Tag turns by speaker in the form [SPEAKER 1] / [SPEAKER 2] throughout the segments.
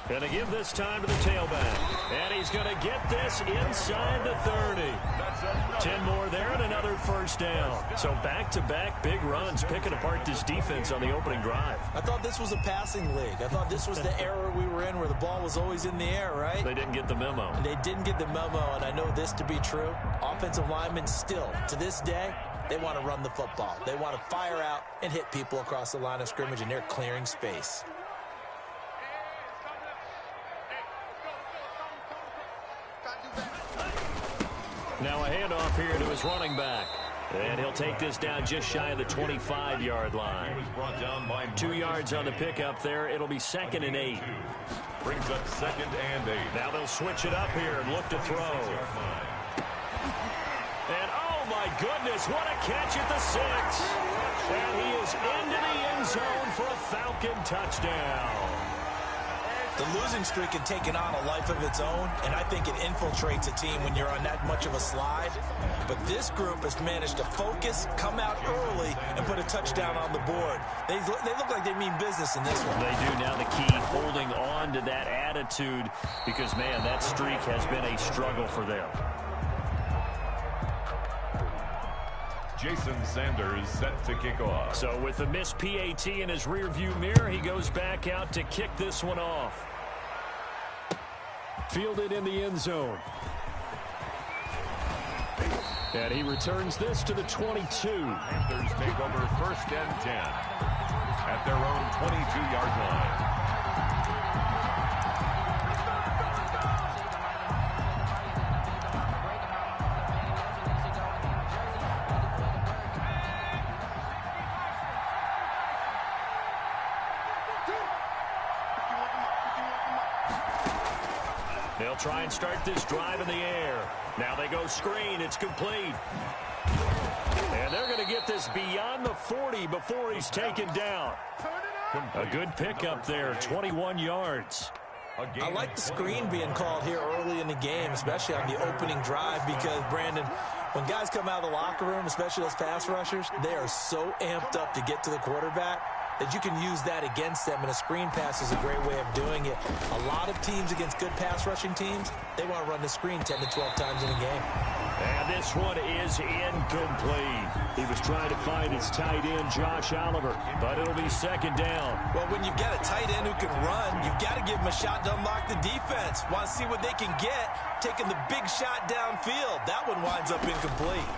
[SPEAKER 1] Going to give this time to the tailback. And he's going to get this inside the 30. 10 more there and another first down. So back-to-back big runs picking apart this defense on the opening drive.
[SPEAKER 2] I thought this was a passing league. I thought this was the era we were in where the ball was always in the air, right?
[SPEAKER 1] They didn't get the memo.
[SPEAKER 2] They didn't get the memo, and I know this to be true. Offensive linemen still, to this day, they want to run the football. They want to fire out and hit people across the line of scrimmage, and they're clearing space.
[SPEAKER 1] Now a handoff here to his running back. And he'll take this down just shy of the 25-yard line. 2 yards on the pickup there. It'll be 2nd and 8.
[SPEAKER 3] Brings up 2nd and 8.
[SPEAKER 1] Now they'll switch it up here and look to throw. And oh my goodness, what a catch at the 6. And he is into the end zone for a Falcon touchdown.
[SPEAKER 2] The losing streak had taken on a life of its own, and I think it infiltrates a team when you're on that much of a slide. But this group has managed to focus, come out early, and put a touchdown on the board. They look like they mean business in this one.
[SPEAKER 1] They do. Now the key, holding on to that attitude, because, man, that streak has been a struggle for them.
[SPEAKER 3] Jason Sanders set to kick off.
[SPEAKER 1] So with the missed PAT in his rearview mirror, he goes back out to kick this one off. Fielded in the end zone. And he returns this to the 22.
[SPEAKER 3] Panthers take over 1st and 10 at their own 22-yard line.
[SPEAKER 1] They'll try and start this drive in the air. Now they go screen. It's complete. And they're going to get this beyond the 40 before he's taken down. A good pickup there, 21 yards.
[SPEAKER 2] I like the screen being called here early in the game, especially on the opening drive, because, Brandon, when guys come out of the locker room, especially those pass rushers, they are so amped up to get to the quarterback that you can use that against them, and a screen pass is a great way of doing it. A lot of teams against good pass rushing teams, they want to run the screen 10 to 12 times in a game.
[SPEAKER 1] And this one is incomplete. He was trying to find his tight end, Josh Oliver, but it'll be 2nd down.
[SPEAKER 2] Well, when you've got a tight end who can run, you've got to give him a shot to unlock the defense. Want to see what they can get, taking the big shot downfield. That one winds up incomplete.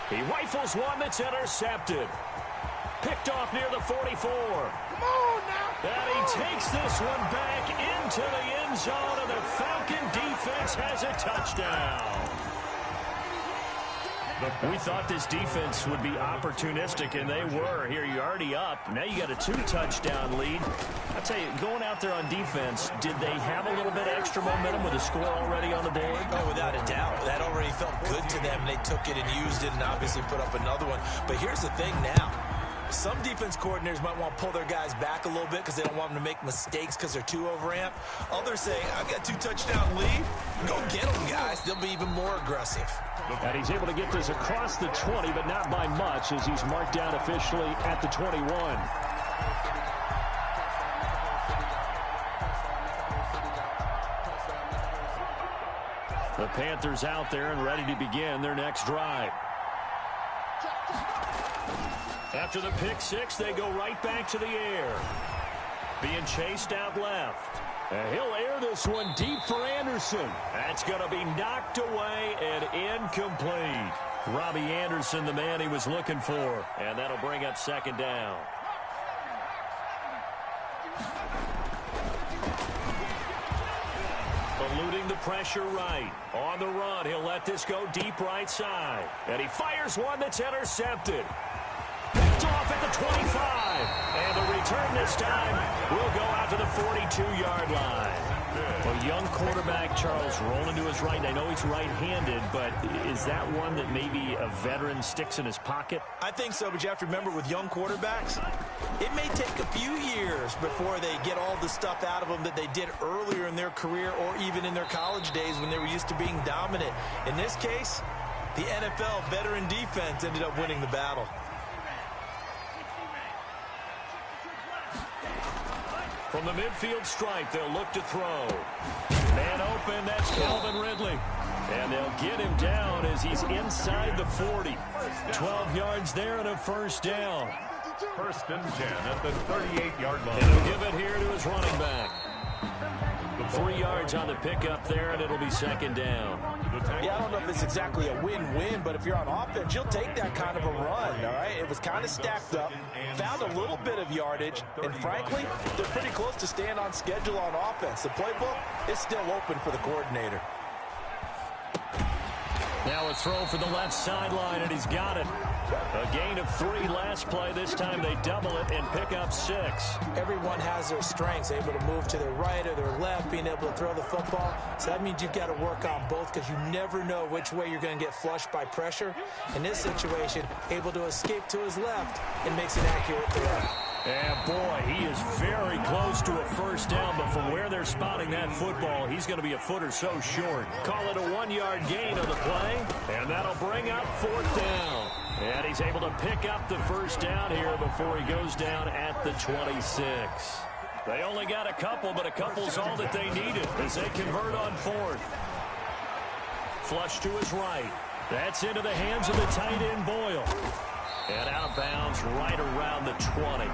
[SPEAKER 1] He rifles one that's intercepted. Picked off near the 44.
[SPEAKER 4] Come on now.
[SPEAKER 1] And he takes this one back into the end zone, and the Falcon defense has a touchdown. We thought this defense would be opportunistic, and they were. Here, you're already up. Now you got a 2-touchdown lead. I'll tell you, going out there on defense, did they have a little bit of extra momentum with a score already on the board?
[SPEAKER 2] Oh, without a doubt. That already felt good to them. They took it and used it and obviously put up another one. But here's the thing now. Some defense coordinators might want to pull their guys back a little bit because they don't want them to make mistakes because they're too overamped. Others say, I've got a 2-touchdown lead. Go get them, guys. They'll be even more aggressive.
[SPEAKER 1] And he's able to get this across the 20, but not by much, as he's marked down officially at the 21. The Panthers out there and ready to begin their next drive. After the pick 6, they go right back to the air. Being chased out left. And he'll air this one deep for Anderson. That's going to be knocked away and incomplete. Robbie Anderson, the man he was looking for. And that'll bring up 2nd down. Eluding the pressure right. On the run, he'll let this go deep right side. And he fires one that's intercepted. Picked off at the 25. And the return this time will go out to the 42-yard line. A young quarterback, Charles, rolling to his right. And I know he's right-handed, but is that one that maybe a veteran sticks in his pocket?
[SPEAKER 2] I think so, but you have to remember with young quarterbacks, it may take a few years before they get all the stuff out of them that they did earlier in their career or even in their college days when they were used to being dominant. In this case, the NFL veteran defense ended up winning the battle.
[SPEAKER 1] From the midfield stripe, they'll look to throw. Man open, that's Calvin Ridley. And they'll get him down as he's inside the 40. 12 yards there and a first down.
[SPEAKER 3] First and 10 at the 38-yard line.
[SPEAKER 1] And he'll give it here to his running back. 3 yards on the pickup there, and it'll be second down.
[SPEAKER 2] Yeah, I don't know if it's exactly a win-win, but if you're on offense, you'll take that kind of a run, all right? It was kind of stacked up, found a little bit of yardage, and frankly, they're pretty close to staying on schedule on offense. The playbook is still open for the coordinator.
[SPEAKER 1] Now a throw for the left sideline, and he's got it. A gain of 3 last play. This time they double it and pick up 6.
[SPEAKER 2] Everyone has their strengths, able to move to their right or their left, being able to throw the football. So that means you've got to work on both because you never know which way you're going to get flushed by pressure. In this situation, able to escape to his left and makes an accurate throw.
[SPEAKER 1] And boy, he is very close to a first down, but from where they're spotting that football, he's going to be a foot or so short. Call it a 1-yard gain on the play, and that'll bring up 4th down. And he's able to pick up the first down here before he goes down at the 26. They only got a couple, but a couple's all that they needed as they convert on 4th. Flush to his right. That's into the hands of the tight end, Boyle. And out of bounds right around the 20.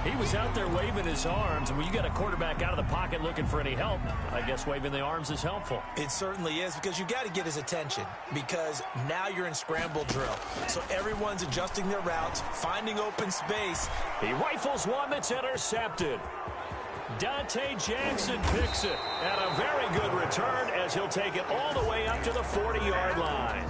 [SPEAKER 1] He was out there waving his arms, and when you got a quarterback out of the pocket looking for any help, I guess waving the arms is helpful.
[SPEAKER 2] It certainly is, because you got to get his attention, because now you're in scramble drill. So everyone's adjusting their routes, finding open space.
[SPEAKER 1] He rifles one that's intercepted. Dante Jackson picks it, and a very good return as he'll take it all the way up to the 40-yard line.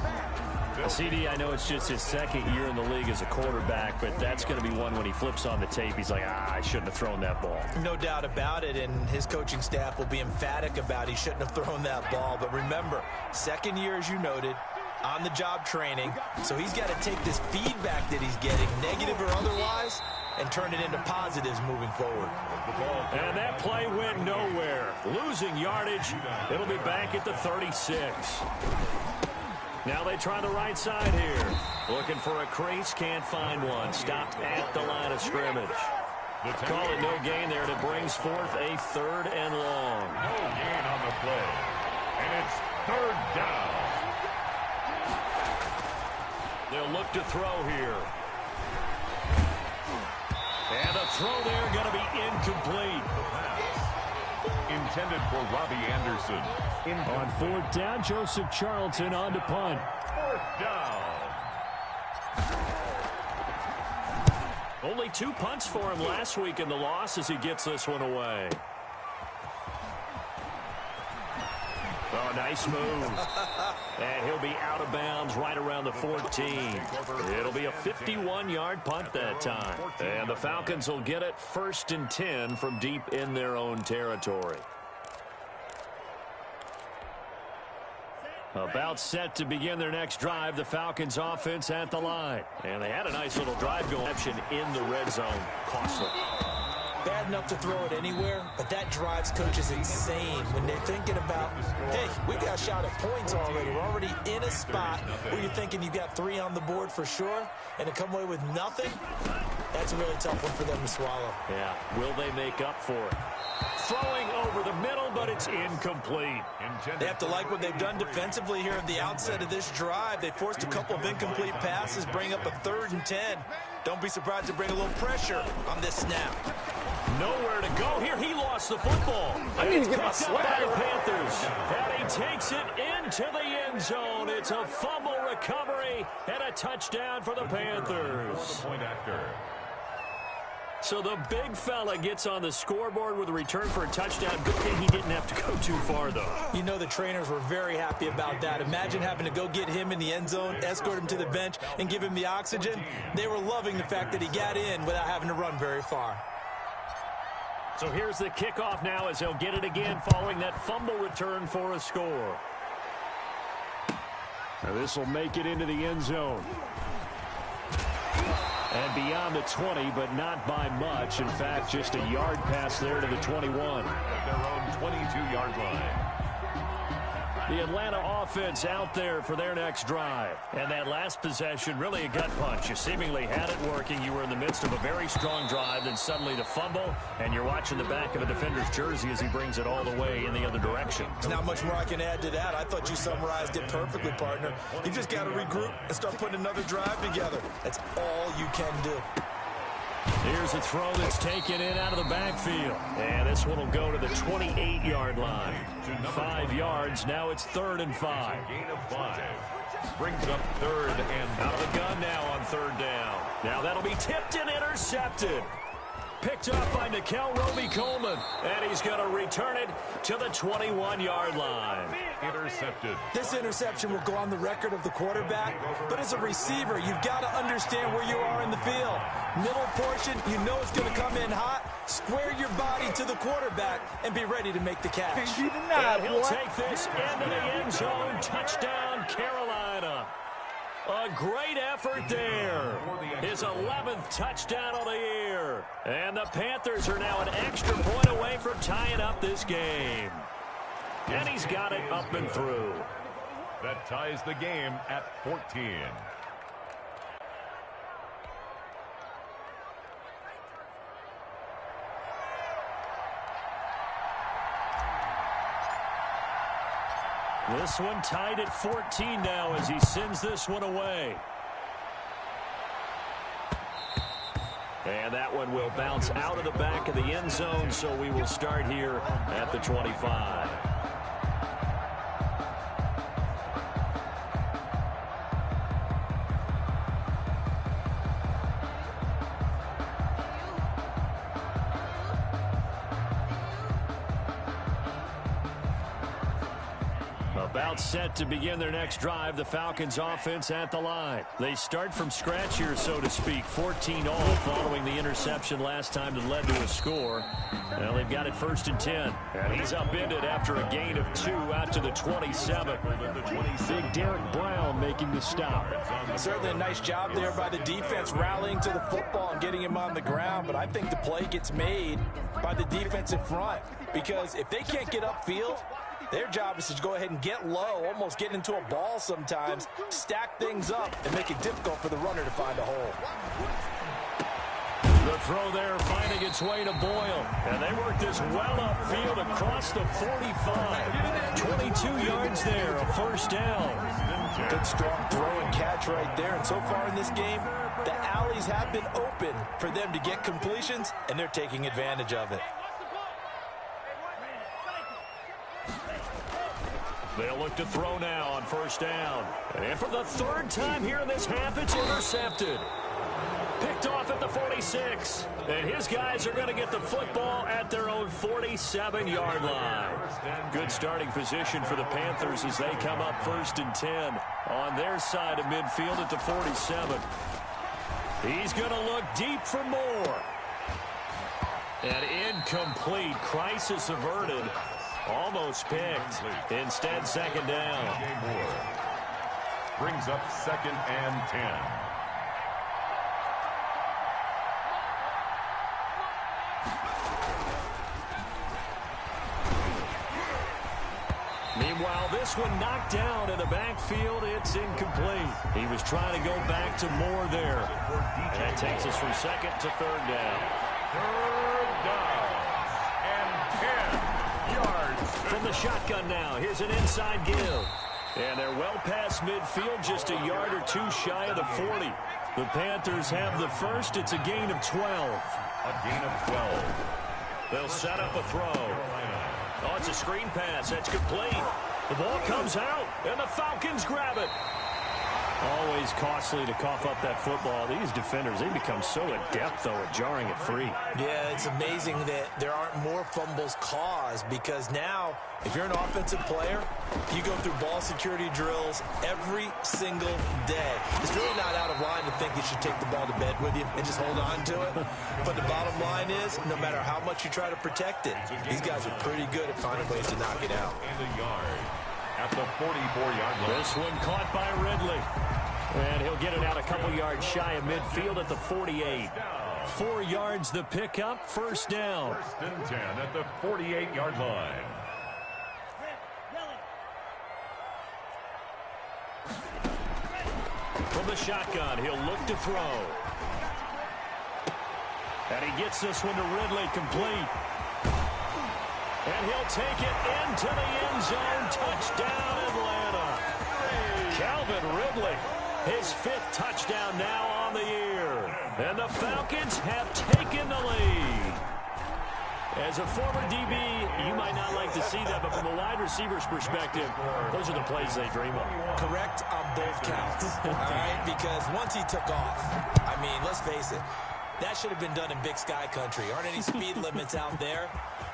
[SPEAKER 1] CD, I know it's just his second year in the league as a quarterback, but that's going to be one when he flips on the tape. He's like, I shouldn't have thrown that ball.
[SPEAKER 2] No doubt about it, and his coaching staff will be emphatic about he shouldn't have thrown that ball. But remember, second year, as you noted, on-the-job training, so he's got to take this feedback that he's getting, negative or otherwise, and turn it into positives moving forward.
[SPEAKER 1] And that play went nowhere. Losing yardage. It'll be back at the 36. Now they try the right side here. Looking for a crease, can't find one. Stopped at the line of scrimmage. Call it no gain there, and it brings forth a 3rd and long.
[SPEAKER 3] No gain on the play. And it's 3rd down.
[SPEAKER 1] They'll look to throw here. And the throw there going to be incomplete.
[SPEAKER 3] Intended for Robbie Anderson.
[SPEAKER 1] On 4th down, Joseph Charlton on to punt.
[SPEAKER 3] 4th down.
[SPEAKER 1] Only 2 punts for him last week in the loss as he gets this one away. Oh, nice move. And he'll be out of bounds right around the 14. It'll be a 51-yard punt that time. And the Falcons will get it 1st and 10 from deep in their own territory. About set to begin their next drive, the Falcons offense at the line. And they had a nice little drive going in the red zone. Costly.
[SPEAKER 2] Bad enough to throw it anywhere, but that drives coaches insane when they're thinking about, hey, we got shot at points already. We're already in a spot where you're thinking you got 3 on the board for sure, and to come away with nothing, that's a really tough one for them to swallow.
[SPEAKER 1] Yeah, will they make up for it? Throwing over the middle, but it's incomplete.
[SPEAKER 2] They have to like what they've done defensively here at the outset of this drive. They forced a couple of incomplete passes, bring up a 3rd and 10. Don't be surprised to bring a little pressure on this snap.
[SPEAKER 1] Nowhere to go here. He lost the football.
[SPEAKER 4] I need to get my swag
[SPEAKER 1] by the Panthers. And he takes it into the end zone. It's a fumble recovery and a touchdown for the Panthers.
[SPEAKER 3] Point after.
[SPEAKER 1] So the big fella gets on the scoreboard with a return for a touchdown. Good thing he didn't have to go too far, though.
[SPEAKER 2] You know the trainers were very happy about that. Imagine having to go get him in the end zone, escort him to the bench, and give him the oxygen. They were loving the fact that he got in without having to run very far.
[SPEAKER 1] So here's the kickoff now as he'll get it again following that fumble return for a score. Now this will make it into the end zone. And beyond the 20, but not by much. In fact, just a yard pass there to the 21.
[SPEAKER 3] At their own 22-yard line.
[SPEAKER 1] The Atlanta offense out there for their next drive. And that last possession, really a gut punch. You seemingly had it working. You were in the midst of a very strong drive, then suddenly the fumble, and you're watching the back of the defender's jersey as he brings it all the way in the other direction.
[SPEAKER 2] There's not much more I can add to that. I thought you summarized it perfectly, partner. You just got to regroup and start putting another drive together. That's all you can do.
[SPEAKER 1] Here's a throw that's taken in out of the backfield. And this one will go to the 28-yard line. 5 yards. Now it's 3rd and 5.
[SPEAKER 3] Gain of 5. Brings up 3rd and
[SPEAKER 1] out of the gun now on 3rd down. Now that'll be tipped and intercepted. Picked up by Nickel Roby-Coleman. And he's going to return it to the 21-yard line.
[SPEAKER 3] Intercepted.
[SPEAKER 2] This interception will go on the record of the quarterback, but as a receiver, you've got to understand where you are in the field. Middle portion, you know it's going to come in hot. Square your body to the quarterback and be ready to make the catch.
[SPEAKER 1] And he'll take this into the end zone. Touchdown, Carolina. A great effort there. His 11th touchdown of the year. And the Panthers are now an extra point away from tying up this game. And he's got it up and through.
[SPEAKER 3] That ties the game at 14.
[SPEAKER 1] This one tied at 14 now as he sends this one away. And that one will bounce out of the back of the end zone, so we will start here at the 25. About set to begin their next drive, the Falcons offense at the line. They start from scratch here, so to speak. 14 all following the interception last time that led to a score. Well, they've got it 1st and 10. And he's upended after a gain of 2 out to the 27. Big Derek Brown making the stop.
[SPEAKER 2] Certainly a nice job there by the defense rallying to the football and getting him on the ground, but I think the play gets made by the defensive front because if they can't get upfield, their job is to go ahead and get low, almost get into a ball sometimes, stack things up, and make it difficult for the runner to find a hole.
[SPEAKER 1] The throw there finding its way to Boyle. And they work this well upfield across the 45. 22 yards there, a 1st down.
[SPEAKER 2] Good strong throw and catch right there. And so far in this game, the alleys have been open for them to get completions, and they're taking advantage of it.
[SPEAKER 1] They'll look to throw now on 1st down. And for the 3rd time here in this half, it's intercepted. Picked off at the 46. And his guys are going to get the football at their own 47-yard line. Good starting position for the Panthers as they come up 1st and 10 on their side of midfield at the 47. He's going to look deep for more. And incomplete. Crisis averted. Almost picked. Instead, 2nd down.
[SPEAKER 3] Brings up 2nd and 10.
[SPEAKER 1] Meanwhile, this one knocked down in the backfield. It's incomplete. He was trying to go back to Moore there. That takes us from 2nd to 3rd down.
[SPEAKER 3] 3rd down.
[SPEAKER 1] From the shotgun now, here's an inside give. And they're well past midfield, just a yard or 2 shy of the 40. The Panthers have the 1st. It's a gain of 12.
[SPEAKER 3] A gain of 12.
[SPEAKER 1] They'll set up a throw. Oh, it's a screen pass. That's complete. The ball comes out, and the Falcons grab it. Always costly to cough up that football. These defenders, they become so adept, though, at jarring it free.
[SPEAKER 2] Yeah, it's amazing that there aren't more fumbles caused because now, if you're an offensive player, you go through ball security drills every single day. It's really not out of line to think you should take the ball to bed with you and just hold on to it. But the bottom line is, no matter how much you try to protect it, these guys are pretty good at finding ways to knock it out.
[SPEAKER 3] And a yard at the 44-yard line.
[SPEAKER 1] This one caught by Ridley. And he'll get it out a couple yards shy of midfield at the 48. 4 yards the pickup, 1st down.
[SPEAKER 3] 1st and 10 at the 48-yard line.
[SPEAKER 1] From the shotgun, he'll look to throw. And he gets this one to Ridley, complete. And he'll take it into the end zone. Touchdown, Atlanta. Calvin Ridley, his 5th touchdown now on the year. And the Falcons have taken the lead. As a former DB, you might not like to see that, but from a wide receiver's perspective, those are the plays they dream of.
[SPEAKER 2] Correct on both counts, all right? Because once he took off, I mean, let's face it, that should have been done in Big Sky country. Aren't any speed limits out there?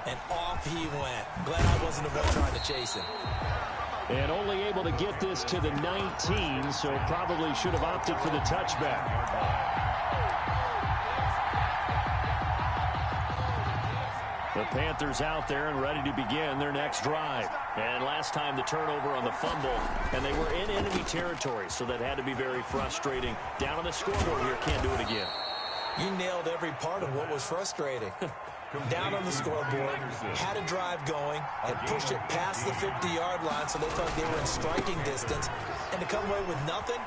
[SPEAKER 2] And off he went. Glad I wasn't the one trying to chase him.
[SPEAKER 1] And only able to get this to the 19, so probably should have opted for the touchback. The Panthers out there and ready to begin their next drive. And last time the turnover on the fumble, and they were in enemy territory, so that had to be very frustrating. Down on the scoreboard here, can't do it again.
[SPEAKER 2] You nailed every part of what was frustrating. Down on the scoreboard, had a drive going, and pushed it past the 50-yard line, so they thought they were in striking distance. And to come away with nothing,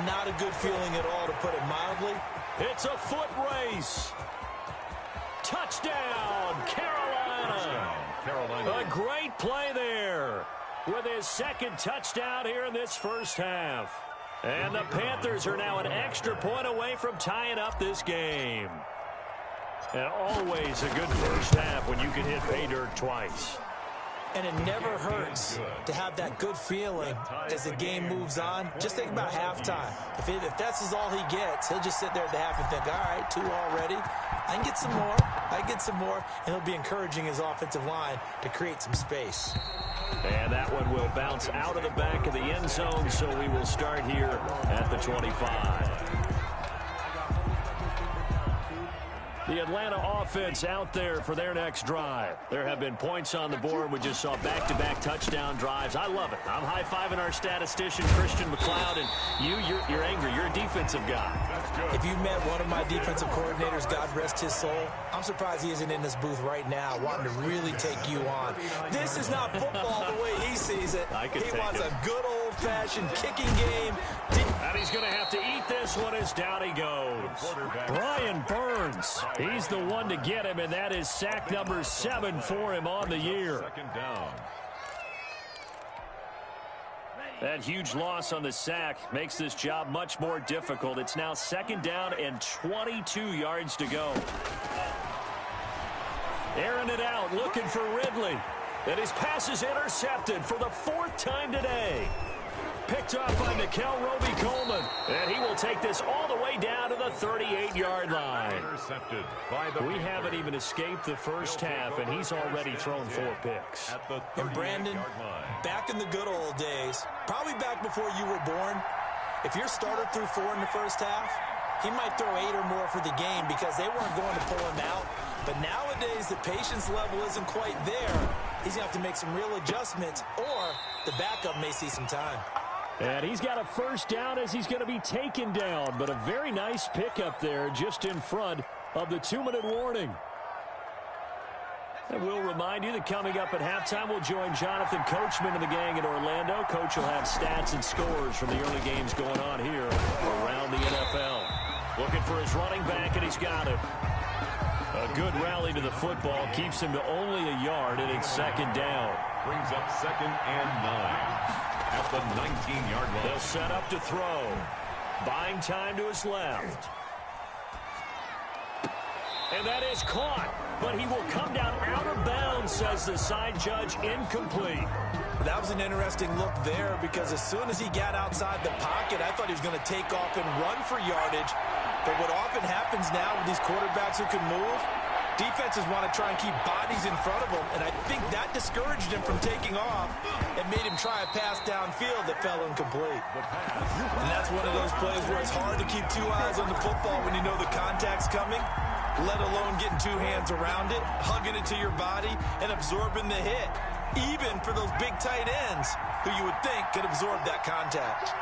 [SPEAKER 2] not a good feeling at all, to put it mildly.
[SPEAKER 1] It's a foot race. Touchdown, Carolina. A great play there with his 2nd touchdown here in this first half. And the Panthers are now an extra point away from tying up this game. And always a good first half when you can hit pay dirt twice.
[SPEAKER 2] And it never hurts to have that good feeling as the game moves on. Just think about halftime. If that's all he gets, he'll just sit there at the half and think, all right, 2 already. I can get some more. I can get some more. And he'll be encouraging his offensive line to create some space.
[SPEAKER 1] And that one will bounce out of the back of the end zone, so we will start here at the 25. The Atlanta offense out there for their next drive. There have been points on the board. We just saw back-to-back touchdown drives. I love it. I'm high-fiving our statistician, Christian McLeod, and you're angry. You're a defensive guy.
[SPEAKER 2] If you met one of my defensive coordinators, God rest his soul, I'm surprised he isn't in this booth right now wanting to really take you on. This is not football the way he sees it. He wants a good old-fashioned kicking game.
[SPEAKER 1] And he's going to have to eat this one as down he goes. Brian Burns. He's the one to get him, and that is sack number 7 for him on the year.
[SPEAKER 3] 2nd down.
[SPEAKER 1] That huge loss on the sack makes this job much more difficult. It's now 2nd down and 22 yards to go. Airing it out, looking for Ridley. And his pass is intercepted for the 4th time today. Picked off by Nickel Roby-Coleman. And he will take this all the way down to the 38-yard line.
[SPEAKER 3] Intercepted by the
[SPEAKER 1] we haven't even escaped the first half, and he's already thrown 4 picks.
[SPEAKER 2] And Brandon, back in the good old days, probably back before you were born, if your starter threw 4 in the first half, he might throw 8 or more for the game because they weren't going to pull him out. But nowadays, the patience level isn't quite there. He's going to have to make some real adjustments, or the backup may see some time.
[SPEAKER 1] And he's got a first down as he's going to be taken down. But a very nice pickup there just in front of the 2-minute warning. And we'll remind you that coming up at halftime, we'll join Jonathan Coachman and the gang in Orlando. Coach will have stats and scores from the early games going on here around the NFL. Looking for his running back, and he's got it. A good rally to the football keeps him to only a yard, and it's 2nd down.
[SPEAKER 3] Brings up 2nd and 9. At the 19-yard line.
[SPEAKER 1] They'll set up to throw. Buying time to his left. And that is caught. But he will come down out of bounds, says the side judge. Incomplete.
[SPEAKER 2] That was an interesting look there because as soon as he got outside the pocket, I thought he was going to take off and run for yardage. But what often happens now with these quarterbacks who can move, defenses want to try and keep bodies in front of them, and I think that discouraged him from taking off and made him try a pass downfield that fell incomplete. And that's one of those plays where it's hard to keep 2 eyes on the football when you know the contact's coming, let alone getting 2 hands around it, hugging it to your body, and absorbing the hit, even for those big tight ends who you would think could absorb that contact.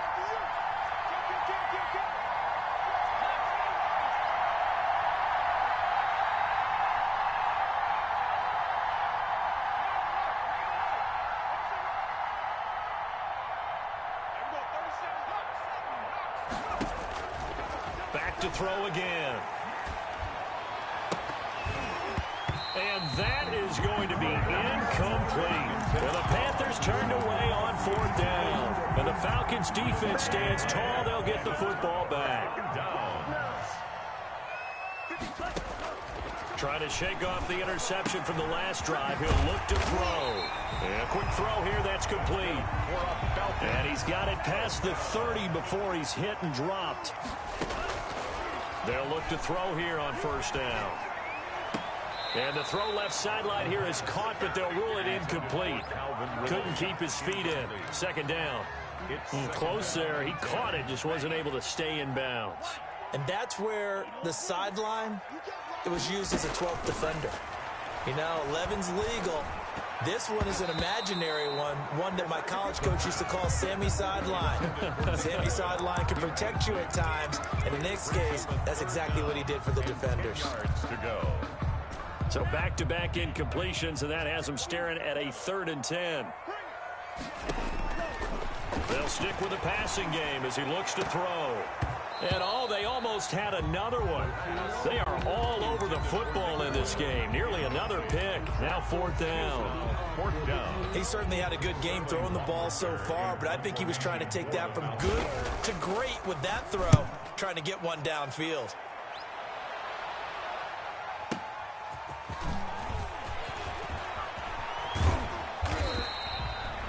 [SPEAKER 1] look to throw again. And that is going to be incomplete. And the Panthers turned away on 4th down. And the Falcons' defense stands tall. They'll get the football back. Trying to shake off the interception from the last drive. He'll look to throw. And a quick throw here. That's complete. And he's got it past the 30 before he's hit and dropped. They'll look to throw here on 1st down. And the throw left sideline here is caught, but they'll rule it incomplete. Couldn't keep his feet in. 2nd down. Close there. He caught it, just wasn't able to stay in bounds.
[SPEAKER 2] And that's where the sideline, it was used as a 12th defender. You know, 11's legal. This one is an imaginary one that my college coach used to call Sammy Sideline. Sammy Sideline can protect you at times, and in this case, that's exactly what he did for the defenders.
[SPEAKER 1] So back-to-back incompletions, and that has him staring at a 3rd and 10. They'll stick with the passing game as he looks to throw. And they almost had another one. They are all over the football in this game. Nearly another pick. Now 4th down.
[SPEAKER 3] 4th down.
[SPEAKER 2] He certainly had a good game throwing the ball so far, but I think he was trying to take that from good to great with that throw, trying to get one downfield.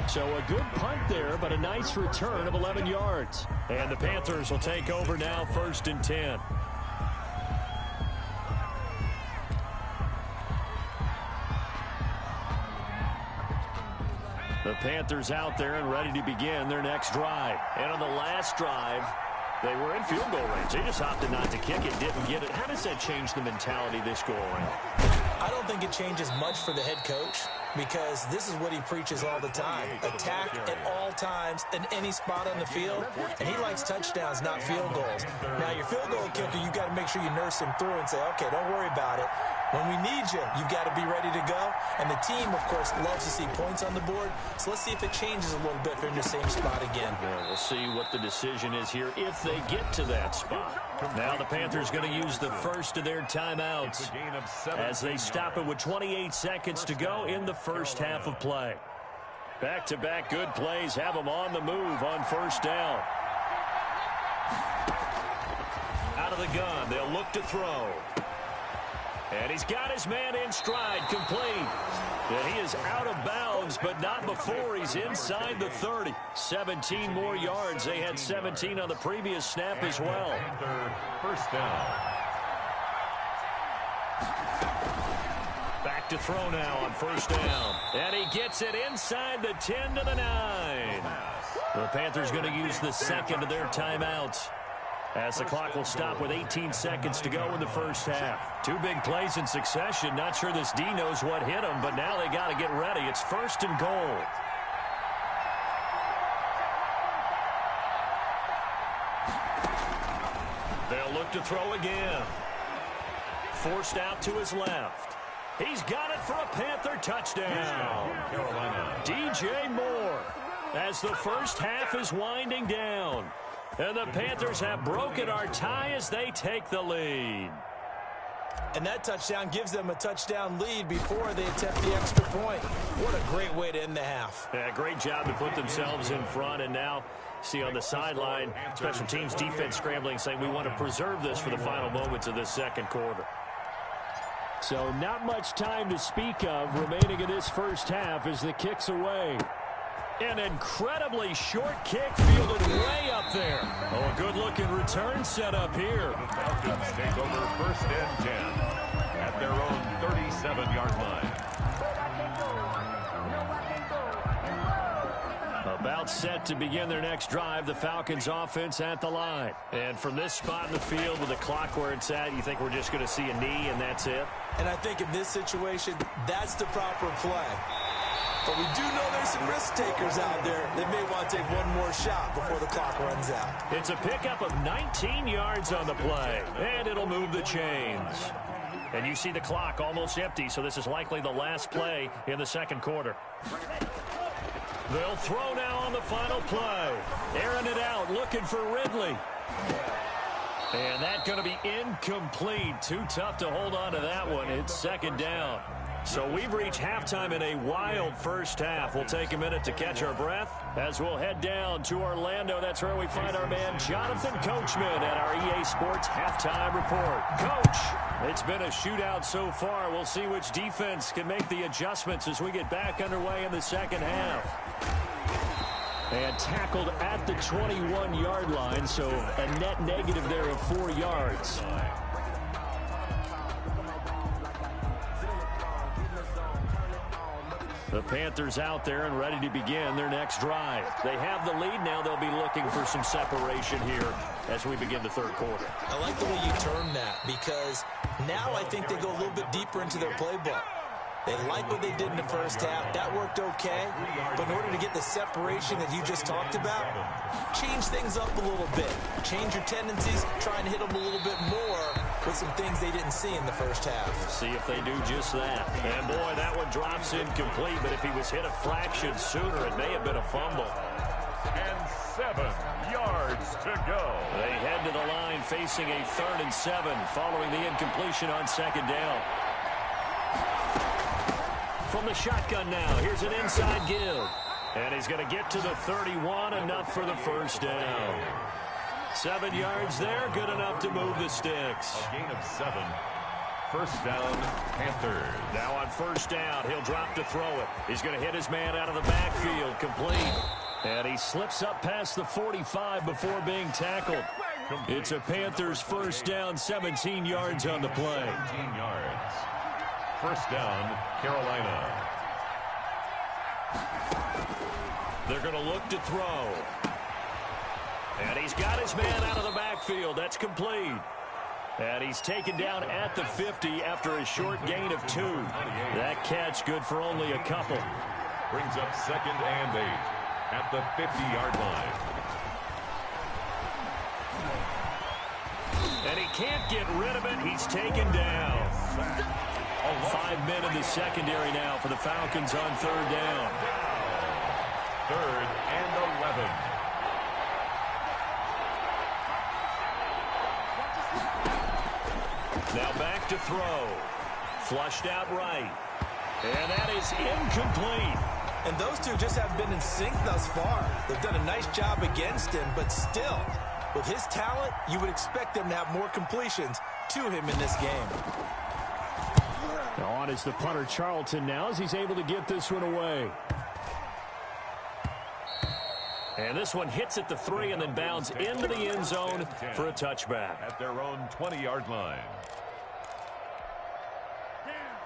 [SPEAKER 1] So a good punt there, but a nice return of 11 yards. And the Panthers will take over now, 1st and 10. The Panthers out there and ready to begin their next drive. And on the last drive, they were in field goal range. They just opted not to kick it, didn't get it. How does that change the mentality this go around?
[SPEAKER 2] I don't think it changes much for the head coach, because this is what he preaches all the time. Attack at all times in any spot on the field, and he likes touchdowns, not field goals. Now, your field goal kicker, you've got to make sure you nurse him through and say, okay, don't worry about it. When we need you, you've got to be ready to go. And the team, of course, loves to see points on the board. So let's see if it changes a little bit if they're in the same spot again.
[SPEAKER 1] Yeah, we'll see what the decision is here if they get to that spot. Now the Panthers going to use the first of their timeouts as they stop it with 28 seconds to go in the first half of play. Back-to-back good plays have them on the move on 1st down. Out of the gun, they'll look to throw. And he's got his man in stride, complete. And he is out of bounds, but not before he's inside the 30. 17 more yards. They had 17 on the previous snap as well.
[SPEAKER 3] 1st down.
[SPEAKER 1] Back to throw now on 1st down. And he gets it inside the 10 to the 9. The Panthers going to use the second of their timeouts, as the clock will stop with 18 seconds to go in the first half. 2 big plays in succession. Not sure this D knows what hit him, but now they got to get ready. It's 1st and goal. They'll look to throw again. Forced out to his left. He's got it for a Panther touchdown. DJ Moore, as the first half is winding down. And the Panthers have broken our tie as they take the lead.
[SPEAKER 2] And that touchdown gives them a touchdown lead before they attempt the extra point. What a great way to end the half.
[SPEAKER 1] Yeah, great job to put themselves in front. And now, see on the sideline, special teams defense scrambling, saying we want to preserve this for the final moments of this second quarter. So not much time to speak of remaining in this first half as the kick's away. An incredibly short kick fielded way up there. Oh, a good-looking return set up here.
[SPEAKER 3] Falcons take over 1st and 10 at their own 37-yard line.
[SPEAKER 1] About set to begin their next drive, the Falcons offense at the line. And from this spot in the field with the clock where it's at, you think we're just going to see a knee and that's it?
[SPEAKER 2] And I think in this situation, that's the proper play. But we do know there's some risk takers out there that may want to take one more shot before the clock runs out.
[SPEAKER 1] It's a pickup of 19 yards on the play, and it'll move the chains. And you see the clock almost empty, so this is likely the last play in the second quarter. They'll throw now on the final play. Airing it out, looking for Ridley. And that's going to be incomplete. Too tough to hold on to that one. It's second down. So we've reached halftime in a wild first half. We'll take a minute to catch our breath as we'll head down to Orlando. That's where we find our man Jonathan Coachman at our EA Sports Halftime Report. Coach, it's been a shootout so far. We'll see which defense can make the adjustments as we get back underway in the second half. And tackled at the 21-yard line, so a net negative there of 4 yards. The Panthers out there and ready to begin their next drive. They have the lead now. They'll be looking for some separation here as we begin the third quarter.
[SPEAKER 2] I like the way you term that because now I think they go a little bit deeper into their playbook. They like what they did in the first half. That worked okay. But in order to get the separation that you just talked about, change things up a little bit. Change your tendencies. Try and hit them a little bit more with some things they didn't see in the first half.
[SPEAKER 1] See if they do just that. And, boy, that one drops incomplete. But if he was hit a fraction sooner, it may have been a fumble.
[SPEAKER 3] And 7 yards to go.
[SPEAKER 1] They head to the line facing a 3rd and 7 following the incompletion on second down. From the shotgun now, here's an inside give. And he's going to get to the 31, enough for the first down. 7 yards there, good enough to move the sticks.
[SPEAKER 3] A gain of 7. First down, Panthers.
[SPEAKER 1] Now on first down, he'll drop to throw it. He's going to hit his man out of the backfield, complete. And he slips up past the 45 before being tackled. It's a Panthers first down, 17 yards on the play.
[SPEAKER 3] 17 yards. First down, Carolina.
[SPEAKER 1] They're going to look to throw. And he's got his man out of the backfield. That's complete. And he's taken down at the 50 after a short gain of 2. That catch good for only a couple.
[SPEAKER 3] Brings up 2nd and 8 at the 50-yard line.
[SPEAKER 1] And he can't get rid of it. He's taken down. 5 men in the secondary now for the Falcons on third down.
[SPEAKER 3] 3rd and 11.
[SPEAKER 1] Now back to throw. Flushed out right. And that is incomplete.
[SPEAKER 2] And those two just haven't been in sync thus far. They've done a nice job against him, but still, with his talent, you would expect them to have more completions to him in this game.
[SPEAKER 1] Now on is the punter Charlton now as he's able to get this one away. And this one hits at the 3 and then bounds into the end zone for a touchback.
[SPEAKER 3] At their own 20-yard line.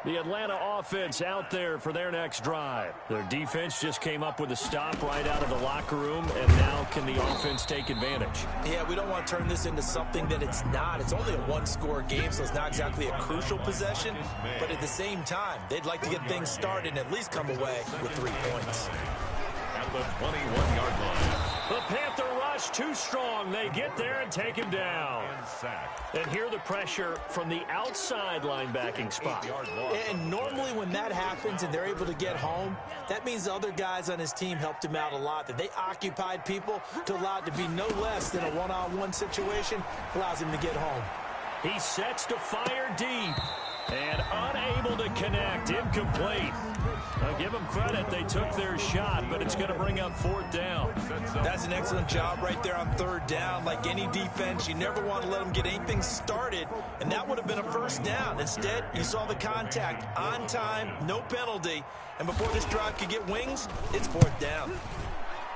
[SPEAKER 1] The Atlanta offense out there for their next drive. Their defense just came up with a stop right out of the locker room, and now can the offense take advantage?
[SPEAKER 2] Yeah, we don't want to turn this into something that it's not. It's only a one-score game, so it's not exactly a crucial possession. But at the same time, they'd like to get things started and at least come away with 3 points.
[SPEAKER 3] At the 21-yard line.
[SPEAKER 1] The Panther rush too strong. They get there and take him down. And hear the pressure from the outside linebacking spot.
[SPEAKER 2] And normally when that happens and they're able to get home, that means the other guys on his team helped him out a lot. That they occupied people to allow it to be no less than a one-on-one situation, allows him to get home.
[SPEAKER 1] He sets to fire deep. And unable to connect. Incomplete. I'll give them credit. They took their shot, but it's going to bring up 4th down.
[SPEAKER 2] That's an excellent job right there on 3rd down. Like any defense, you never want to let them get anything started, and that would have been a first down. Instead, you saw the contact on time, no penalty, and before this drive could get wings, it's 4th down.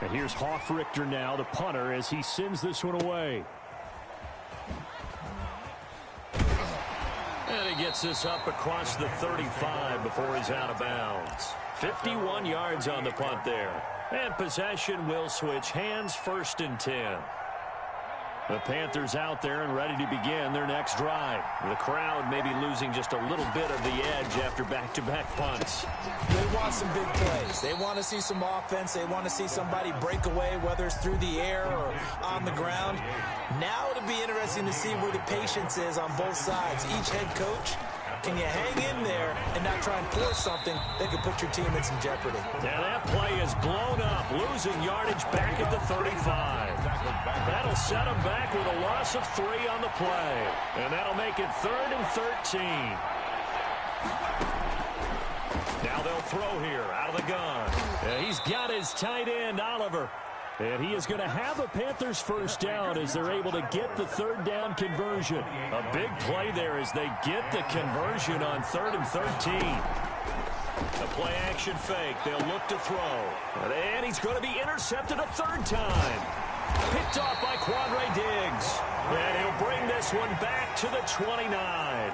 [SPEAKER 1] And here's Hoffrichter now, the punter, as he sends this one away. And he gets this up across the 35 before he's out of bounds. 51 yards on the punt there. And possession will switch hands, 1st and 10. The Panthers out there and ready to begin their next drive. The crowd may be losing just a little bit of the edge after back-to-back punts.
[SPEAKER 2] They want some big plays. They want to see some offense. They want to see somebody break away, whether it's through the air or on the ground. Now it'll be interesting to see where the patience is on both sides. Each head coach Can you hang in there and not try and force something that could put your team in some jeopardy?
[SPEAKER 1] Yeah, that play is blown up, losing yardage back at the 35. That'll set them back with a loss of 3 on the play. And that'll make it 3rd and 13. Now they'll throw here out of the gun. He's got his tight end, Oliver. And he is going to have a Panthers first down as they're able to get the 3rd down conversion. A big play there as they get the conversion on 3rd and 13. A play action fake. They'll look to throw. And he's going to be intercepted a 3rd time. Picked off by Quandre Diggs. And he'll bring this one back to the 29.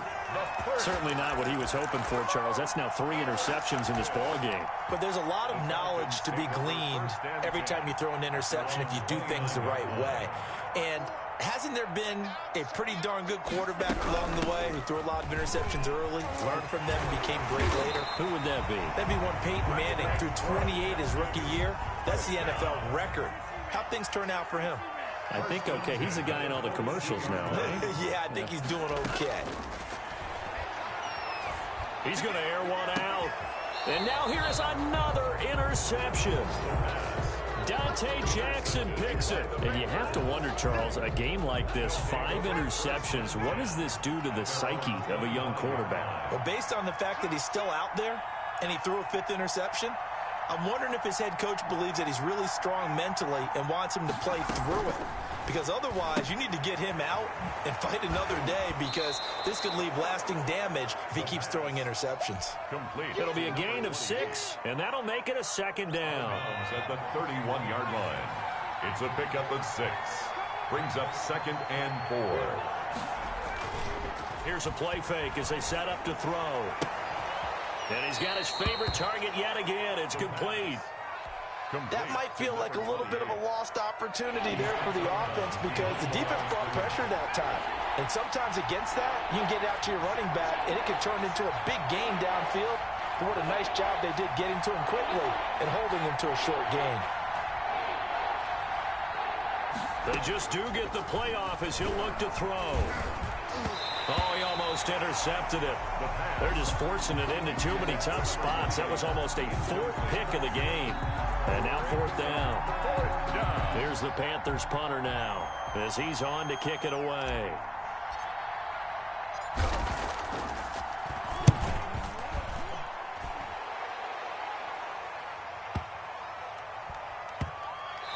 [SPEAKER 1] Certainly not what he was hoping for, Charles. That's now 3 interceptions in this ball game.
[SPEAKER 2] But there's a lot of knowledge to be gleaned every time you throw an interception if you do things the right way. And hasn't there been a pretty darn good quarterback along the way who threw a lot of interceptions early, learned from them, and became great later?
[SPEAKER 1] Who would that be?
[SPEAKER 2] That'd be one Peyton Manning. Threw 28 his rookie year. That's the NFL record. How'd things turn out for him?
[SPEAKER 1] I think okay. He's the guy in all the commercials now, right?
[SPEAKER 2] Yeah, I think he's doing okay.
[SPEAKER 1] He's going to air one out. And now here is another interception. Dante Jackson picks it. And you have to wonder, Charles, a game like this, 5 interceptions, what does this do to the psyche of a young quarterback?
[SPEAKER 2] Well, based on the fact that he's still out there and he threw a 5th interception, I'm wondering if his head coach believes that he's really strong mentally and wants him to play through it. Because otherwise, you need to get him out and fight another day because this could leave lasting damage if he keeps throwing interceptions.
[SPEAKER 3] Complete.
[SPEAKER 1] It'll be a gain of 6, and that'll make it a 2nd down.
[SPEAKER 3] At the 31-yard line. It's a pickup of 6. Brings up 2nd and 4.
[SPEAKER 1] Here's a play fake as they set up to throw. And he's got his favorite target yet again. It's complete.
[SPEAKER 2] That might feel like a little bit of a lost opportunity there for the offense because the defense brought pressure that time. And sometimes against that, you can get out to your running back, and it can turn into a big gain downfield. But what a nice job they did getting to him quickly and holding him to a short gain.
[SPEAKER 1] They just do get the playoff as he'll look to throw. Oh, he almost intercepted it. They're just forcing it into too many tough spots. That was almost a 4th pick of the game. And now 4th down.
[SPEAKER 3] 4th down.
[SPEAKER 1] Here's the Panthers punter now as he's on to kick it away.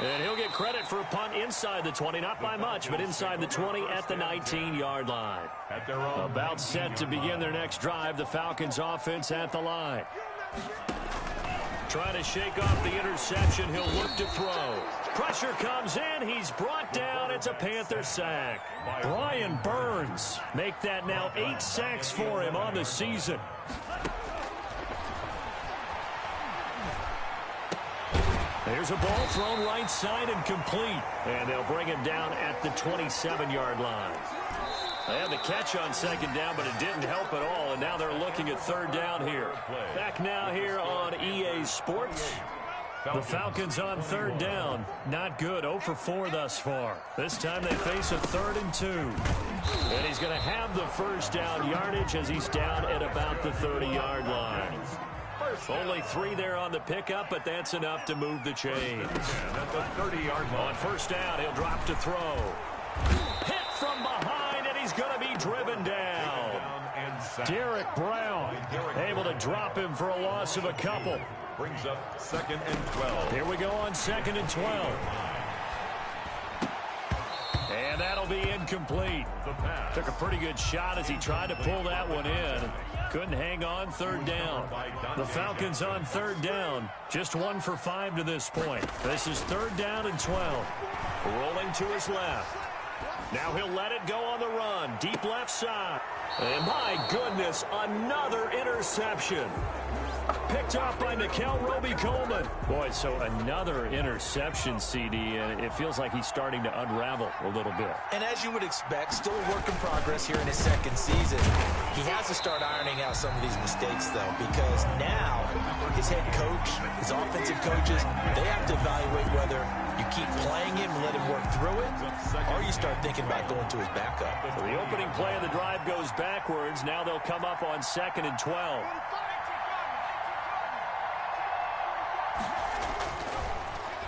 [SPEAKER 1] And he'll get credit for a punt inside the 20, not by much, but inside the 20 at the 19-yard line. About set to begin their next drive, the Falcons offense at the line. Trying to shake off the interception, he'll look to throw. Pressure comes in, he's brought down, it's a Panther sack. Brian Burns make that now 8 sacks for him on the season. There's a ball thrown right side and complete. And they'll bring him down at the 27-yard line. They had the catch on 2nd down, but it didn't help at all. And now they're looking at 3rd down here. Back now here on EA Sports. The Falcons on 3rd down. Not good. 0 for 4 thus far. This time they face a 3rd and 2. And he's going to have the first down yardage as he's down at about the 30-yard line. Only 3 there on the pickup, but that's enough to move the chains.
[SPEAKER 3] And at the 30-yard line.
[SPEAKER 1] On 1st down, he'll drop to throw. Hit from behind, and he's going to be driven down. Derek Brown able to drop him for a loss of a couple.
[SPEAKER 3] Brings up 2nd and 12.
[SPEAKER 1] Here we go on 2nd and 12. And that'll be incomplete. Took a pretty good shot as he tried to pull that one in. Couldn't hang on 3rd down. The Falcons on 3rd down. Just 1 for 5 to this point. This is 3rd down and 12. Rolling to his left. Now he'll let it go on the run. Deep left side. And my goodness, another interception. Picked off by Nickel Roby-Coleman. Boy, so another interception, CD, and it feels like he's starting to unravel a little bit.
[SPEAKER 2] And as you would expect, still a work in progress here in his 2nd season. He has to start ironing out some of these mistakes, though, because now his head coach, his offensive coaches, they have to evaluate whether You keep playing him and let him work through it, or you start thinking about going to his backup.
[SPEAKER 1] So the opening play of the drive goes backwards. Now they'll come up on 2nd and 12.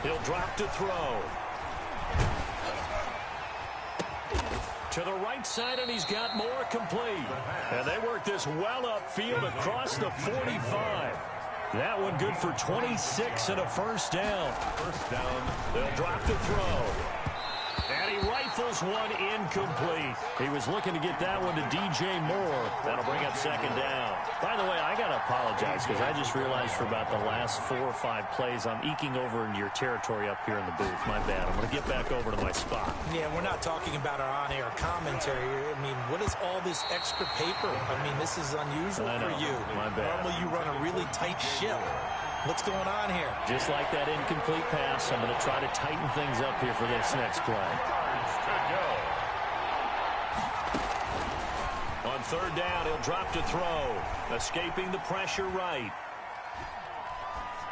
[SPEAKER 1] He'll drop to throw. To the right side, and he's got more complete. And they work this well upfield across the 45. That one good for 26 and a first down.
[SPEAKER 3] First down.
[SPEAKER 1] They'll drop to throw. And he rifles one incomplete. He was looking to get that one to DJ Moore. That'll bring up 2nd down. By the way, I got to apologize because I just realized for about the last 4 or 5 plays, I'm eking over into your territory up here in the booth. My bad. I'm going to get back over to my spot.
[SPEAKER 2] Yeah, we're not talking about our on-air commentary here. I mean, what is all this extra paper? I mean, this is unusual for you.
[SPEAKER 1] My bad.
[SPEAKER 2] Normally you run a really tight ship. What's going on here?
[SPEAKER 1] Just like that incomplete pass, I'm going to try to tighten things up here for this next play. On 3rd down, he'll drop to throw. Escaping the pressure right.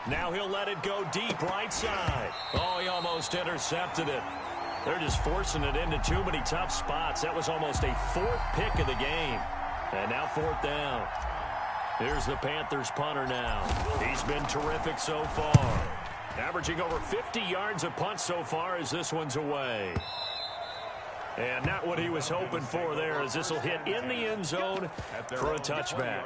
[SPEAKER 1] Now he'll let it go deep right side. Oh, he almost intercepted it. They're just forcing it into too many tough spots. That was almost a 4th pick of the game. And now 4th down. Here's the Panthers punter now. He's been terrific so far. Averaging over 50 yards a punt so far as this one's away. And not what he was hoping for there, as this will hit in the end zone for a touchback.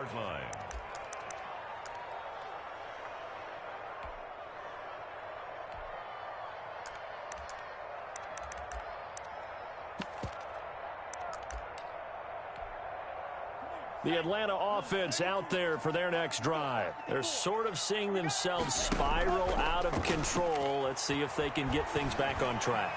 [SPEAKER 1] The Atlanta offense out there for their next drive. They're sort of seeing themselves spiral out of control. Let's see if they can get things back on track.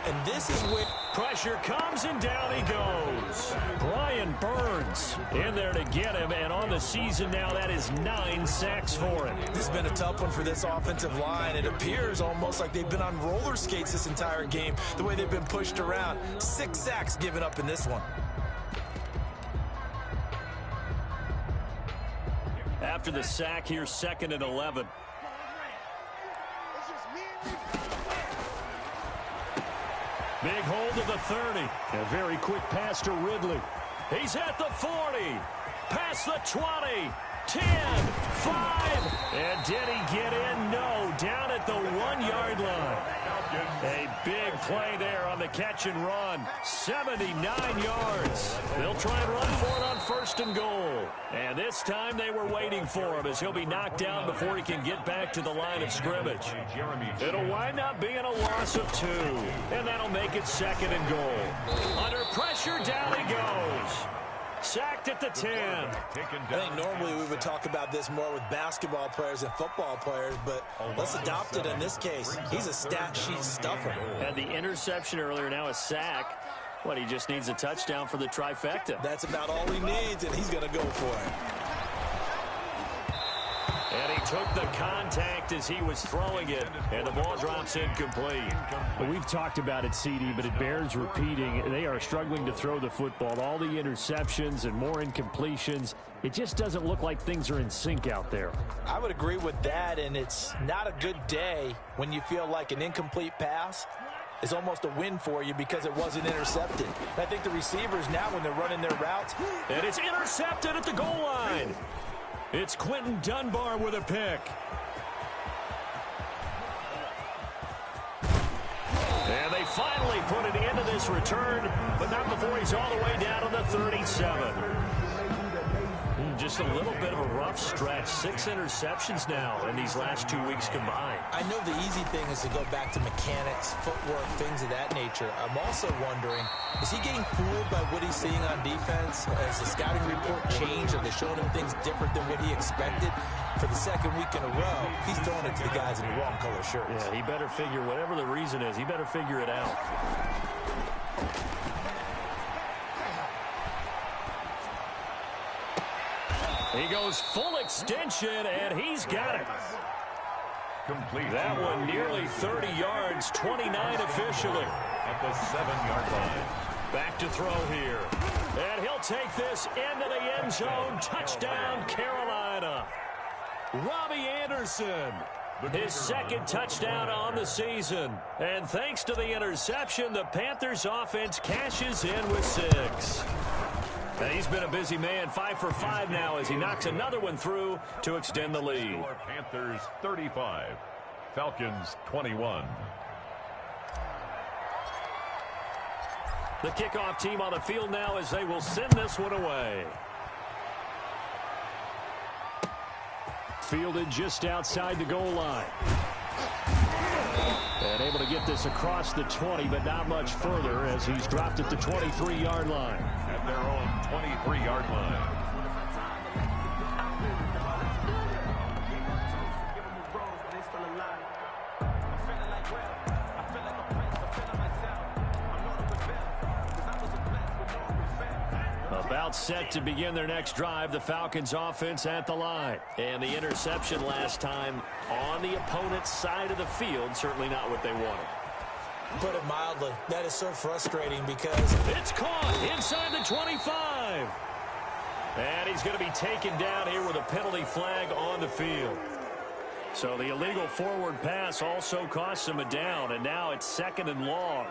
[SPEAKER 2] And this is where
[SPEAKER 1] pressure comes, and down he goes. Brian Burns in there to get him, and on the season now, that is 9 sacks for him.
[SPEAKER 2] This has been a tough one for this offensive line. It appears almost like they've been on roller skates this entire game, the way they've been pushed around. 6 sacks given up in this one.
[SPEAKER 1] After the sack, here's 2nd and 11. Big hold of the 30. A very quick pass to Ridley. He's at the 40. Past the 20. 10. 5. And did he get in? No. Down at the 1-yard line. A big play there on the catch and run. 79 yards. They'll try and run for it on 1st and goal. And this time they were waiting for him, as he'll be knocked down before he can get back to the line of scrimmage. It'll wind up being a loss of 2. And that'll make it 2nd and goal. Under pressure, down he goes. Sacked at the 10.
[SPEAKER 2] I think normally we would talk about this more with basketball players and football players, but let's adopt it in this case. He's a stat sheet stuffer.
[SPEAKER 1] Had the interception earlier, now a sack. What, he just needs a touchdown for the trifecta.
[SPEAKER 2] That's about all he needs, and he's going to go for it.
[SPEAKER 1] And he took the contact as he was throwing it, and the ball drops incomplete.
[SPEAKER 4] Well, we've talked about it, CD, but it bears repeating. They are struggling to throw the football. All the interceptions and more incompletions. It just doesn't look like things are in sync out there.
[SPEAKER 2] I would agree with that, and it's not a good day when you feel like an incomplete pass is almost a win for you because it wasn't intercepted. I think the receivers now, when they're running their routes,
[SPEAKER 1] and it's intercepted at the goal line. It's Quentin Dunbar with a pick. And they finally put it into this return, but not before he's all the way down to the 37. Just a little bit of a rough stretch. 6 interceptions now in these last 2 weeks combined.
[SPEAKER 2] I know the easy thing is to go back to mechanics, footwork, things of that nature. I'm also wondering, is he getting fooled by what he's seeing on defense? Has the scouting report changed? Are they showing him things different than what he expected? For the 2nd week in a row, he's throwing it to the guys in the wrong color shirts.
[SPEAKER 1] Yeah, he better figure, whatever the reason is, he better figure it out. He goes full extension, and he's got it.
[SPEAKER 3] Complete.
[SPEAKER 1] That one nearly 30 yards, 29 officially.
[SPEAKER 3] At the 7-yard line.
[SPEAKER 1] Back to throw here. And he'll take this into the end zone. Touchdown, Carolina. Robbie Anderson His second touchdown on the season. And thanks to the interception, the Panthers offense cashes in with 6. And he's been a busy man, 5 for 5 now as he knocks another one through to extend the lead.
[SPEAKER 3] Panthers 35, Falcons 21.
[SPEAKER 1] The kickoff team on the field now as they will send this one away.
[SPEAKER 4] Fielded just outside the goal line. And able to get this across the 20, but not much further as he's dropped at the 23-yard line.
[SPEAKER 3] At their own 23-yard line.
[SPEAKER 1] About set to begin their next drive, the Falcons offense at the line. And the interception last time on the opponent's side of the field, certainly not what they wanted.
[SPEAKER 2] Put it mildly, that is so frustrating because
[SPEAKER 1] it's caught inside the 25. And he's going to be taken down here with a penalty flag on the field. So the illegal forward pass also costs him a down, and now it's 2nd and long.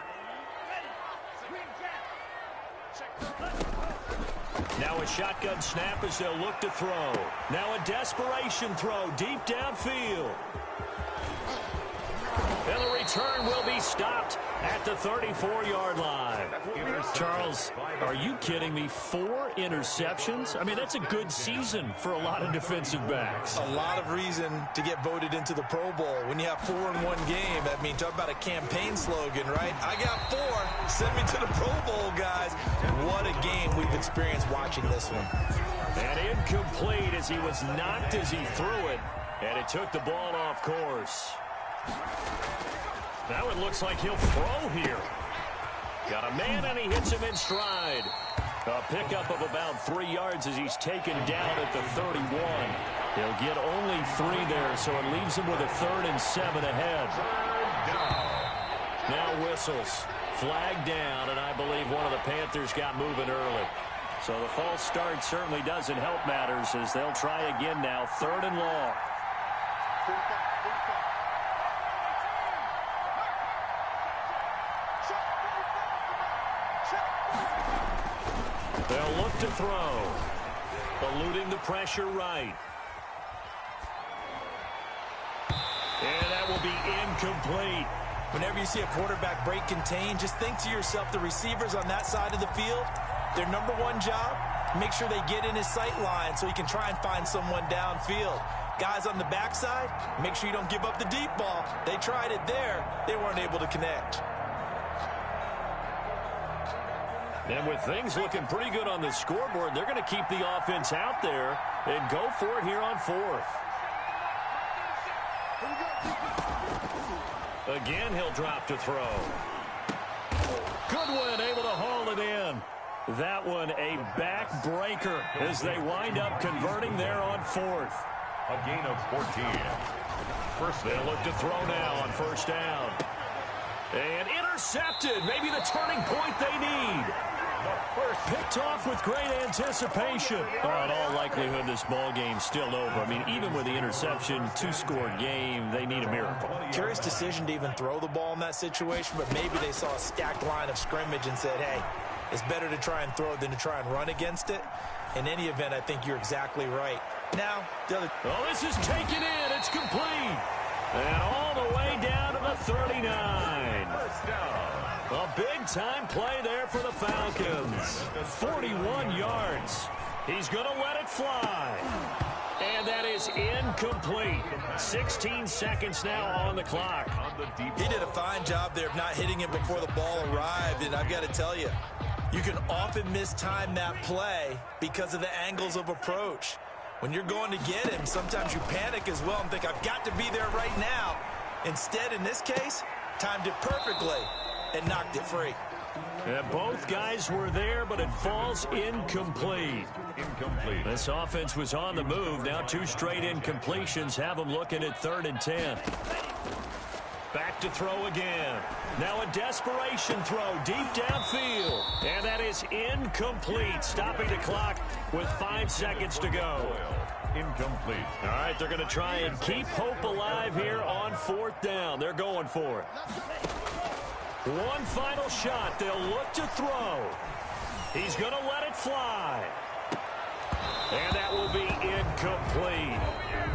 [SPEAKER 1] Now a shotgun snap as they'll look to throw. Now a desperation throw deep downfield. And the return will be stopped at the 34-yard line. Charles, are you kidding me? 4 interceptions? I mean, that's a good season for a lot of defensive backs.
[SPEAKER 2] A lot of reason to get voted into the Pro Bowl. When you have 4 in one game, I mean, talk about a campaign slogan, right? I got 4. Send me to the Pro Bowl, guys. What a game we've experienced watching this one.
[SPEAKER 1] And incomplete as he was knocked as he threw it. And it took the ball off course. Now it looks like he'll throw here. Got a man, and he hits him in stride. A pickup of about 3 yards as he's taken down at the 31. He'll get only 3 there, so it leaves him with a 3rd and 7 ahead. Now whistles. Flag down, and I believe one of the Panthers got moving early. So the false start certainly doesn't help matters as they'll try again now, 3rd and long. They'll look to throw. Eluding the pressure right. And that will be incomplete.
[SPEAKER 2] Whenever you see a quarterback break contain, just think to yourself, the receivers on that side of the field, their number one job, make sure they get in his sight line so he can try and find someone downfield. Guys on the backside, make sure you don't give up the deep ball. They tried it there. They weren't able to connect.
[SPEAKER 1] And with things looking pretty good on the scoreboard, they're going to keep the offense out there and go for it here on 4th. Again, he'll drop to throw. Goodwin able to haul it in. That one a backbreaker as they wind up converting there on 4th.
[SPEAKER 3] A gain of 14.
[SPEAKER 1] They'll look to throw now on 1st down. And intercepted. Maybe the turning point they need. Picked off with great anticipation. In all likelihood, this ball game's still over. I mean, even with the interception, 2-score game, they need a miracle.
[SPEAKER 2] Curious decision to even throw the ball in that situation, but maybe they saw a stacked line of scrimmage and said, hey, it's better to try and throw than to try and run against it. In any event, I think you're exactly right. Now,
[SPEAKER 1] this is taken in. It's complete. And all the way down to the 39.
[SPEAKER 3] First down.
[SPEAKER 1] A big-time play there for the Falcons. 41 yards. He's going to let it fly. And that is incomplete. 16 seconds now on the clock.
[SPEAKER 2] He did a fine job there of not hitting it before the ball arrived. And I've got to tell you, you can often mistime that play because of the angles of approach. When you're going to get him, sometimes you panic as well and think, I've got to be there right now. Instead, in this case, timed it perfectly and knocked it free.
[SPEAKER 1] And both guys were there, but it falls incomplete. This offense was on the move. Now 2 straight incompletions have them looking at 3rd and 10. Back to throw again. Now a desperation throw deep downfield. And that is incomplete, stopping the clock with 5 seconds to go.
[SPEAKER 3] Incomplete.
[SPEAKER 1] All right, they're going to try and keep hope alive here on 4th down. They're going for it. One final shot. They'll look to throw. He's going to let it fly. And that will be incomplete.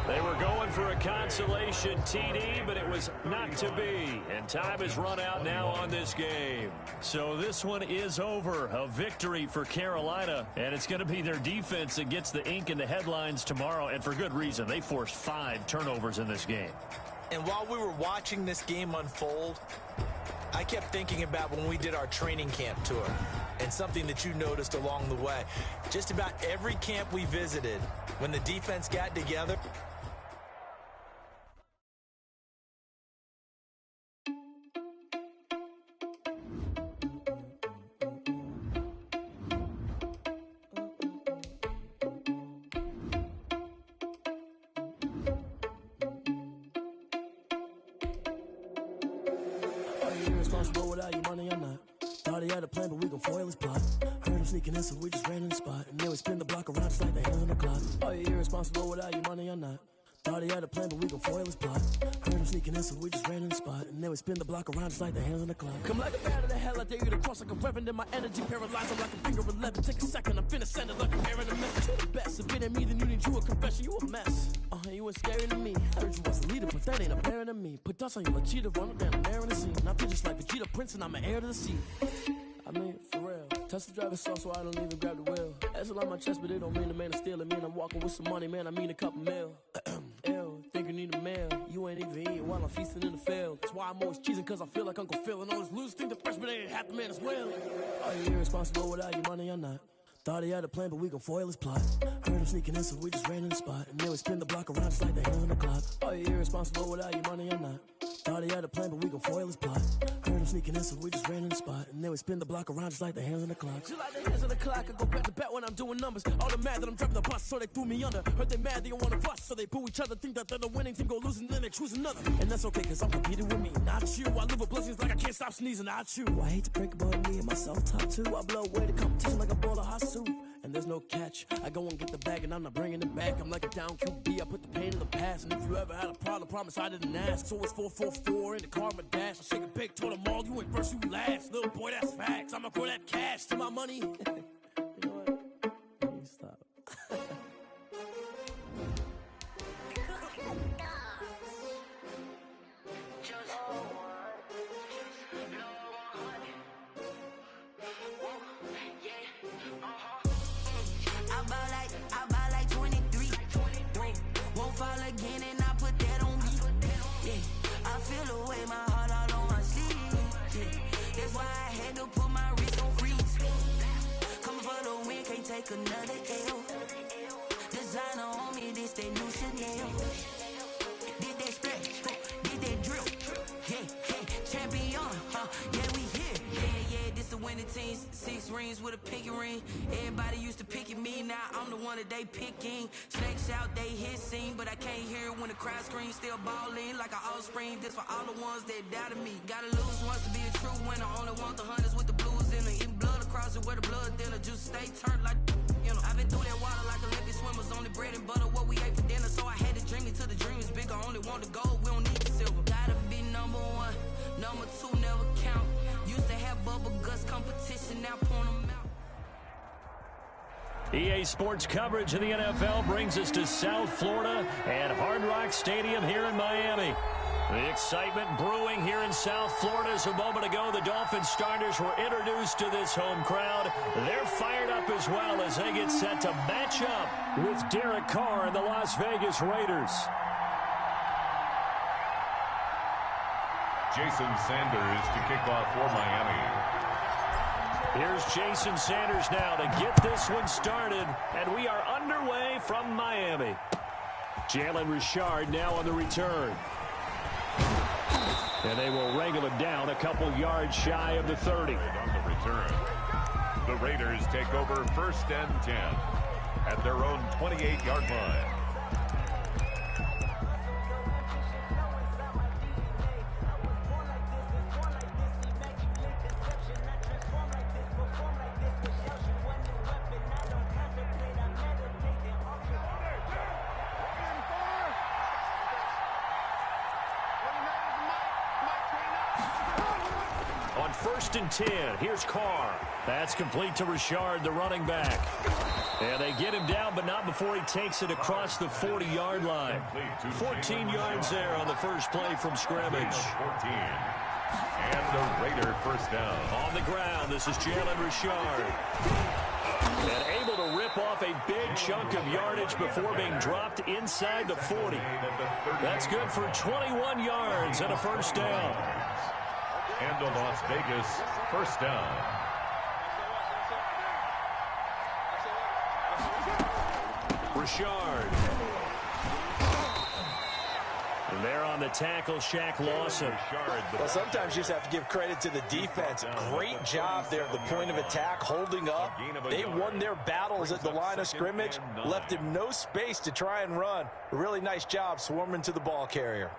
[SPEAKER 1] They were going for a consolation TD, but it was not to be. And time has run out now on this game. So this one is over. A victory for Carolina. And it's going to be their defense that gets the ink in the headlines tomorrow. And for good reason. They forced 5 turnovers in this game.
[SPEAKER 2] And while we were watching this game unfold, I kept thinking about when we did our training camp tour and something that you noticed along the way. Just about every camp we visited, when the defense got together,
[SPEAKER 5] irresponsible without your money or not. Thought he had a plan, but we gon' foil his plot. Heard him sneaking in, so we just ran in the spot. And then we spin the block around just like the hands on the clock. Are you irresponsible without your money or not? Thought he had a plan, but we gon' foil his plot. Heard him sneaking in, so we just ran in the spot. And then we spin the block around just like the hands on the clock. Come like a bat of the hell, I dare you to cross like a reverend. In my energy paralyzed, I'm like a finger 11. Take a second, I'm finna send it like a air in a message. You the best, if it ain't me, then you need you a confession. You a mess. You ain't scary to me. Heard you was a leader, but that ain't apparent to me. Put dust on you, cheetah, run up down the air in the scene. I feel just like Vegeta Prince, and I'm an heir to the sea. I mean, for real. Touch the driver's sauce, so I don't even grab the wheel. That's on my chest, but it don't mean the man is stealing. Man, I'm walking with some money, man. I mean a couple mil. Ew, think you need a meal. You ain't even eating while I'm feasting in the field. That's why I'm always cheesing, cause I feel like Uncle Phil. And all this losers think the freshman ain't half the man as well. Are you irresponsible without your money or not? Thought he had a plan, but we gon' foil his plot. Heard him sneaking in, so we just ran in the spot. And then we spin the block around just like the hands on the clock. Are you irresponsible without your money or not? Thought he had a plan, but we gon' foil his plot. Heard him sneaking in, so we just ran in the spot. And then we spin the block around just like the hands on the clock. Just like the hands on the clock, I go back to back when I'm doing numbers. All the mad that I'm driving the bus, so they threw me under. Heard they mad, they don't wanna bust, so they boo each other. Think that they're the winning team, go losing, then they choose another. And that's okay, cause I'm competing with me, not you. I live with blessings like I can't stop sneezing, not you. I hate to break about me and myself top two. I blow away the competition like a bowl of hot soup. And there's no catch. I go and get the bag and I'm not bringing it back. I'm like a down QB, I put the pain in the past. And if you ever had a problem, promise I didn't ask. So it's 444 in the car, my dash. I shake a big, told them all, you ain't first, you last. Little boy, that's facts. I'ma throw that cash to my money. You know what? Let me stop.
[SPEAKER 6] I buy like 23. Won't fall again and I put that on me. Yeah, I feel the way my heart all on my sleeve. Yeah, that's why I had to put my wrist on freeze. Coming for the win, can't take another L. Designer on me, this they new Chanel. Did that stretch, did that drill. Yeah, champion, yeah, we here. Yeah, this the winning team. 6 rings with a pinky ring. Everybody used to picking me, now I'm the one that they picking. Snakes out, they hit scene, but I can't hear it when the crowd screams. Still balling like an offspring. This for all the ones that doubted me. Gotta lose once to be a true winner. Only want the hunters with the blues in it. Eating blood across it where the blood thinner. Juice stay turned like, you know. I've been through that water like Olympic swimmers. Only bread and butter, what we ate for dinner. So I had to dream it till the dream is bigger. Only want the gold, we don't need the silver. Gotta be number 1, number 2 never count. Used to have bubble guts competition, now point them out.
[SPEAKER 1] EA Sports coverage of the NFL brings us to South Florida and Hard Rock Stadium here in Miami. The excitement brewing here in South Florida as a moment ago the Dolphins starters were introduced to this home crowd. They're fired up as well as they get set to match up with Derek Carr and the Las Vegas Raiders.
[SPEAKER 3] Jason Sanders to kick off for Miami.
[SPEAKER 1] Here's Jason Sanders now to get this one started, and we are underway from Miami. Jalen Richard now on the return. And they will wrangle it down a couple yards shy of the 30.
[SPEAKER 3] On the return, the Raiders take over 1st and 10 at their own 28-yard line.
[SPEAKER 1] 1st and 10. Here's Carr. That's complete to Richard, the running back. And they get him down, but not before he takes it across the 40-yard line. 14 yards there on the first play from scrimmage.
[SPEAKER 3] 14. And the Raider first down.
[SPEAKER 1] On the ground, this is Jalen Richard. And able to rip off a big chunk of yardage before being dropped inside the 40. That's good for 21 yards and a first down.
[SPEAKER 3] And a Las Vegas first down.
[SPEAKER 1] Richard. And there on the tackle, Shaq Lawson.
[SPEAKER 2] Well, sometimes you just have to give credit to the defense. Great job there at the point of attack, holding up. They won their battles at the line of scrimmage, left him no space to try and run. A really nice job swarming to the ball carrier.